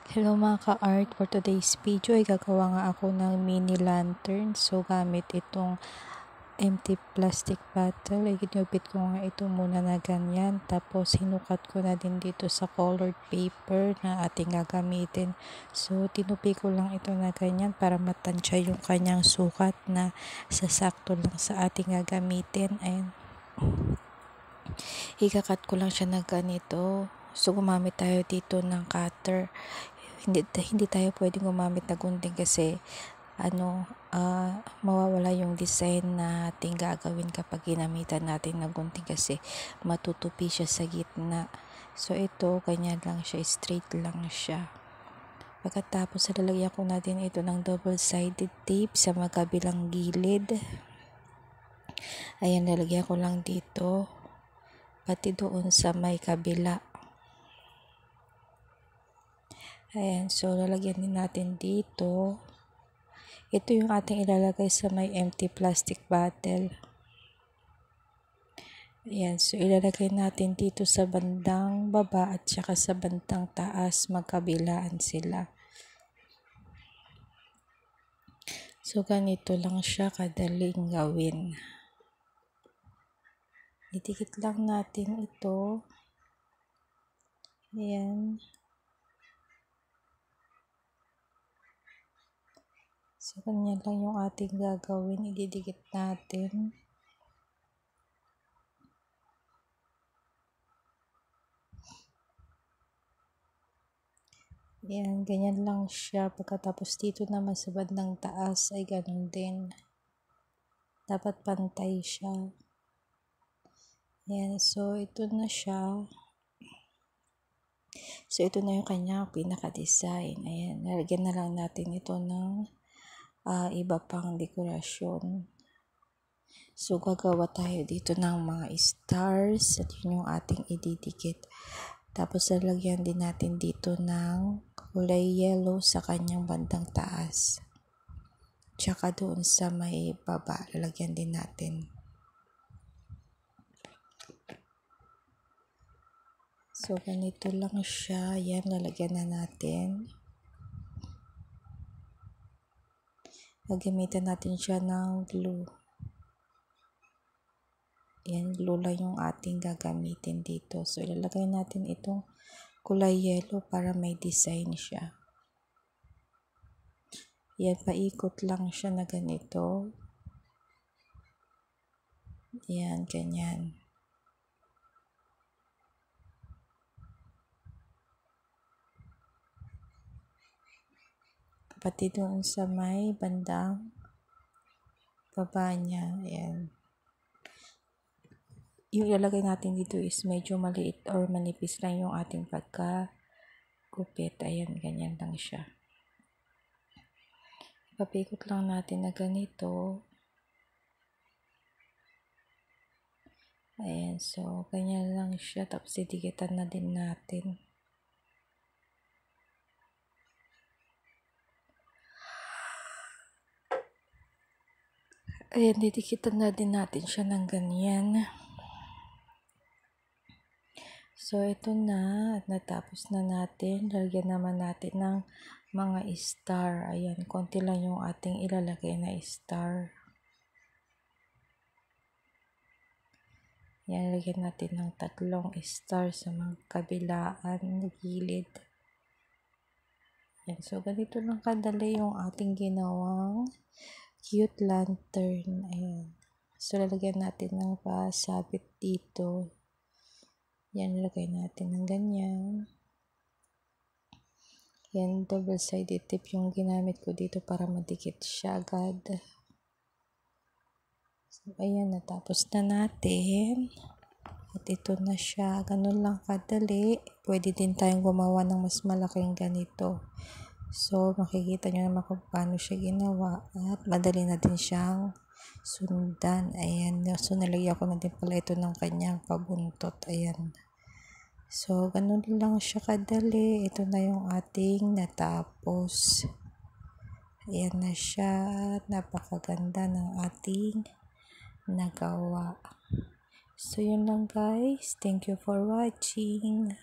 Hello mga ka-art, for today's video ay gagawa nga ako ng mini lantern. So gamit itong empty plastic bottle, ay ginupit ko nga ito muna na ganyan. Tapos hinukat ko na din dito sa colored paper na ating gagamitin. So tinupi ko lang ito na ganyan para matansya yung kanyang sukat na sasakto lang sa ating gagamitin. Ayan. Ikakat ko lang siya na ganito. So gumamit tayo dito ng cutter. Hindi tayo pwedeng gumamit na gunting kasi mawawala yung design na ating gagawin kapag ginamitan natin ng gunting kasi matutupi siya sa gitna. So ito, ganyan lang siya, straight lang siya. Pagkatapos lalagyan ko na din ito ng double-sided tape sa magkabilang gilid. Ayan, lalagyan ko lang dito pati doon sa may kabila. Ayan, so lalagyan din natin dito. Ito yung ating ilalagay sa may empty plastic bottle. Ayan, so ilalagay natin dito sa bandang baba at saka sa bandang taas, magkabilaan sila. So ganito lang siya kadaling gawin. Didikit lang natin ito. Ayan. So, ganyan lang yung ating gagawin. Ididikit natin. Ayan, ganyan lang siya. Pagkatapos dito naman sa bandang taas ay ganun din. Dapat pantay siya. Ayan, so ito na siya. So, ito na yung kanyang pinaka-design. Ayan, nalagyan na lang natin ito ng iba pang dekorasyon. So, gagawa tayo dito ng mga stars at yun yung ating ididikit. Tapos, lalagyan din natin dito ng kulay yellow sa kanyang bandang taas. Tsaka doon sa may baba, lalagyan din natin. So, ganito lang siya. Yan, lalagyan na natin. Gagamitan natin siya ng glue. Yan, glue lang yung ating gagamitin dito. So, ilalagay natin itong kulay yellow para may design siya. Yan, paikot lang siya na ganito. Yan, ganyan. Pati doon sa may bandang baba niya. Ayan. Yung ilalagay natin dito is medyo maliit or manipis lang yung ating pagka-gupit. Ayan, ganyan lang siya. Papikot lang natin na ganito. Ayan, so ganyan lang siya. Tapos didikitan na din natin. Ayan, didikitan na din natin siya ng ganyan. So, ito na. At natapos na natin. Lalagyan naman natin ng mga star. Ayan, konti lang yung ating ilalagay na star. Ayan, lalagyan natin ng 3 star sa mga kabilaan, gilid. Ayan, so ganito lang kadali yung ating ginawang cute lantern. Ayan. So, lalagyan natin ng pasabit dito. Yan, lalagay natin ng ganyan. Yan, double-sided tape yung ginamit ko dito para madikit siya agad. So, ayan, natapos na natin. At ito na siya. Ganun lang kadali. Pwede din tayong gumawa ng mas malaking ganito. So, makikita nyo naman kung paano siya ginawa. At madali na din siyang sundan. Ayan. So, nalagyan ko na din pala ito ng kanyang pabuntot. Ayan. So, ganun lang siya kadali. Ito na yung ating natapos. Ayan na siya. Napakaganda ng ating nagawa. So, yun lang guys. Thank you for watching.